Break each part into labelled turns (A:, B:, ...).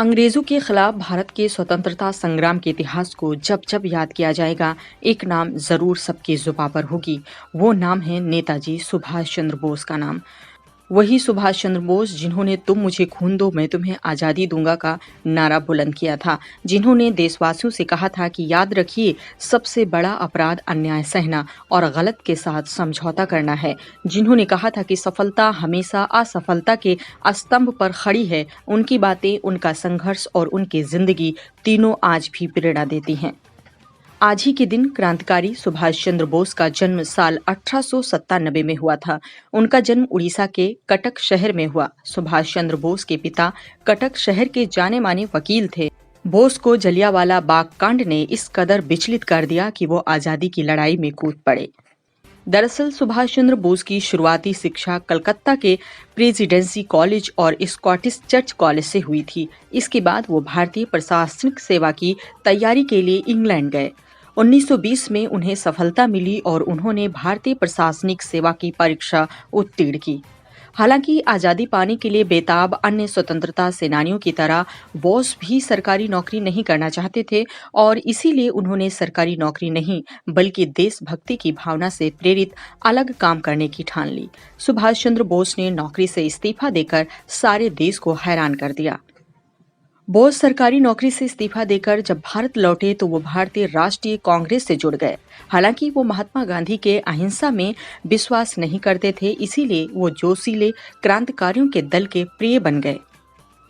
A: अंग्रेजों के खिलाफ भारत के स्वतंत्रता संग्राम के इतिहास को जब जब याद किया जाएगा, एक नाम जरूर सबकी जुबां पर होगी। वो नाम है नेताजी सुभाष चंद्र बोस का नाम। वही सुभाष चंद्र बोस जिन्होंने तुम मुझे खून दो मैं तुम्हें आज़ादी दूंगा का नारा बुलंद किया था, जिन्होंने देशवासियों से कहा था कि याद रखिए सबसे बड़ा अपराध अन्याय सहना और गलत के साथ समझौता करना है, जिन्होंने कहा था कि सफलता हमेशा असफलता के स्तंभ पर खड़ी है। उनकी बातें, उनका संघर्ष और उनकी जिंदगी तीनों आज भी प्रेरणा देती हैं। आज ही के दिन क्रांतिकारी सुभाष चंद्र बोस का जन्म साल 1897 में हुआ था। उनका जन्म उड़ीसा के कटक शहर में हुआ। सुभाष चंद्र बोस के पिता कटक शहर के जाने माने वकील थे। बोस को जलियांवाला बाग कांड ने इस कदर विचलित कर दिया कि वो आजादी की लड़ाई में कूद पड़े। दरअसल सुभाष चंद्र बोस की शुरुआती शिक्षा कलकत्ता के प्रेसिडेंसी कॉलेज और स्कॉटिश चर्च कॉलेज से हुई थी। इसके बाद वो भारतीय प्रशासनिक सेवा की तैयारी के लिए इंग्लैंड गए। 1920 में उन्हें सफलता मिली और उन्होंने भारतीय प्रशासनिक सेवा की परीक्षा उत्तीर्ण की। हालांकि आजादी पाने के लिए बेताब अन्य स्वतंत्रता सेनानियों की तरह बोस भी सरकारी नौकरी नहीं करना चाहते थे और इसीलिए उन्होंने सरकारी नौकरी नहीं बल्कि देशभक्ति की भावना से प्रेरित अलग काम करने की ठान ली। सुभाष चंद्र बोस ने नौकरी से इस्तीफा देकर सारे देश को हैरान कर दिया। बोस सरकारी नौकरी से इस्तीफा देकर जब भारत लौटे तो वो भारतीय राष्ट्रीय कांग्रेस से जुड़ गए। हालांकि वो महात्मा गांधी के अहिंसा में विश्वास नहीं करते थे, इसीलिए वो जोशीले क्रांतिकारियों के दल के प्रिय बन गए।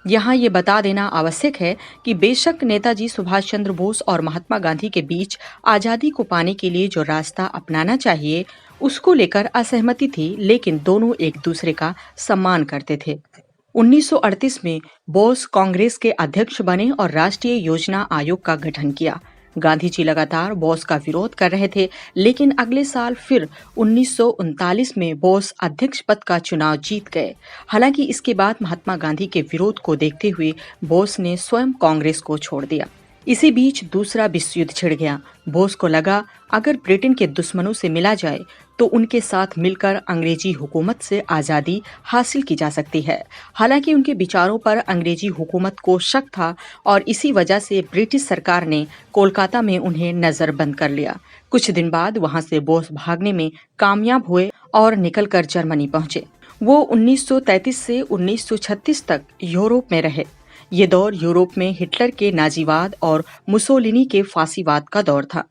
A: यहाँ ये बता देना आवश्यक है कि बेशक नेताजी सुभाष चंद्र बोस और महात्मा गांधी के बीच आजादी को पाने के लिए जो रास्ता अपनाना चाहिए उसको लेकर असहमति थी, लेकिन दोनों एक दूसरे का सम्मान करते थे। 1938 में बोस कांग्रेस के अध्यक्ष बने और राष्ट्रीय योजना आयोग का गठन किया। गांधी जी लगातार बोस का विरोध कर रहे थे, लेकिन अगले साल फिर 1939 में बोस अध्यक्ष पद का चुनाव जीत गए। हालांकि इसके बाद महात्मा गांधी के विरोध को देखते हुए बोस ने स्वयं कांग्रेस को छोड़ दिया। इसी बीच दूसरा विश्व युद्ध छिड़ गया। बोस को लगा अगर ब्रिटेन के दुश्मनों से मिला जाए तो उनके साथ मिलकर अंग्रेजी हुकूमत से आज़ादी हासिल की जा सकती है। हालांकि उनके विचारों पर अंग्रेजी हुकूमत को शक था और इसी वजह से ब्रिटिश सरकार ने कोलकाता में उन्हें नजरबंद कर लिया। कुछ दिन बाद वहां से बोस भागने में कामयाब हुए और निकलकर जर्मनी पहुंचे। वो 1933 से 1936 तक यूरोप में रहे। ये दौर यूरोप में हिटलर के नाजीवाद और मुसोलिनी के फांसीवाद का दौर था।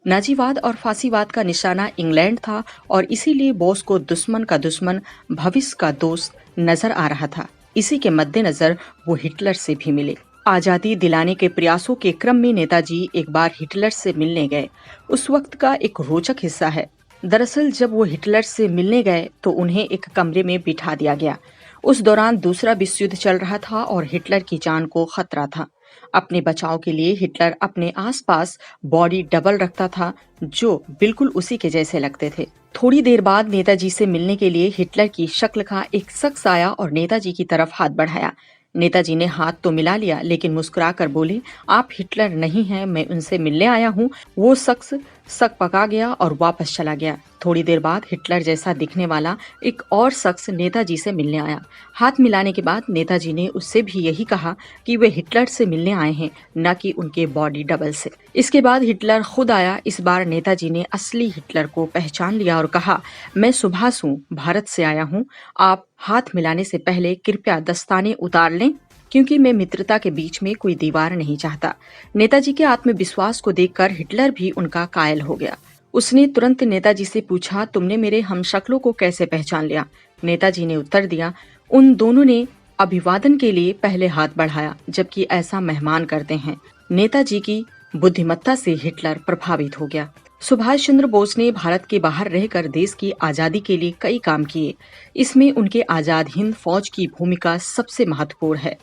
A: नाजीवाद और फांसीवाद का निशाना इंग्लैंड था और इसीलिए बोस को दुश्मन का दुश्मन, भविष्य का दोस्त नजर आ रहा था। इसी के मद्देनजर वो हिटलर से भी मिले। आजादी दिलाने के प्रयासों के क्रम में नेताजी एक बार हिटलर से मिलने गए। उस वक्त का एक रोचक हिस्सा है। दरअसल जब वो हिटलर से मिलने गए तो उन्हें एक कमरे में बिठा दिया गया। उस दौरान दूसरा विश्व युद्ध चल रहा था और हिटलर की जान को खतरा था। अपने बचाव के लिए हिटलर अपने आसपास बॉडी डबल रखता था जो बिल्कुल उसी के जैसे लगते थे। थोड़ी देर बाद नेताजी से मिलने के लिए हिटलर की शक्ल का एक शख्स आया और नेताजी की तरफ हाथ बढ़ाया। नेताजी ने हाथ तो मिला लिया, लेकिन मुस्कुराकर बोले, आप हिटलर नहीं हैं, मैं उनसे मिलने आया हूँ। वो शख्स सक पका गया और वापस चला गया। थोड़ी देर बाद हिटलर जैसा दिखने वाला एक और शख्स नेताजी से मिलने आया। हाथ मिलाने के बाद नेताजी ने उससे भी यही कहा कि वे हिटलर से मिलने आए हैं, न कि उनके बॉडी डबल से। इसके बाद हिटलर खुद आया। इस बार नेताजी ने असली हिटलर को पहचान लिया और कहा, मैं सुभाष हूँ, भारत से आया हूँ। आप हाथ मिलाने से पहले कृपया दस्ताने उतार लें, क्योंकि मैं मित्रता के बीच में कोई दीवार नहीं चाहता। नेताजी के आत्मविश्वास को देखकर हिटलर भी उनका कायल हो गया। उसने तुरंत नेताजी से पूछा, तुमने मेरे हमशक्लों को कैसे पहचान लिया? नेताजी ने उत्तर दिया, उन दोनों ने अभिवादन के लिए पहले हाथ बढ़ाया, जबकि ऐसा मेहमान करते हैं। नेताजी की बुद्धिमत्ता से हिटलर प्रभावित हो गया। सुभाष चंद्र बोस ने भारत के बाहर रहकर देश की आजादी के लिए कई काम किए। इसमें उनके आजाद हिंद फौज की भूमिका सबसे महत्वपूर्ण है।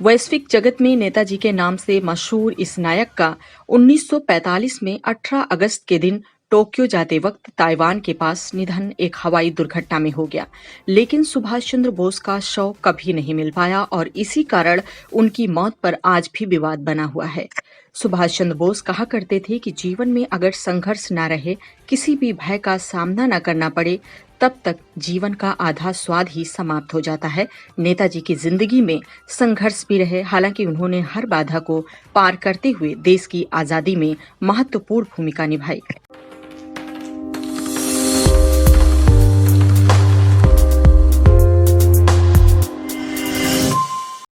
A: वैश्विक जगत में नेताजी के नाम से मशहूर इस नायक का 1945 में 18 अगस्त के दिन टोक्यो जाते वक्त ताइवान के पास निधन एक हवाई दुर्घटना में हो गया। लेकिन सुभाष चंद्र बोस का शव कभी नहीं मिल पाया और इसी कारण उनकी मौत पर आज भी विवाद बना हुआ है। सुभाष चंद्र बोस कहा करते थे कि जीवन में अगर संघर्ष न रहे, किसी भी भय का सामना न करना पड़े, तब तक जीवन का आधा स्वाद ही समाप्त हो जाता है। नेताजी की जिंदगी में संघर्ष भी रहे, हालांकि उन्होंने हर बाधा को पार करते हुए देश की आजादी में महत्वपूर्ण भूमिका निभाई।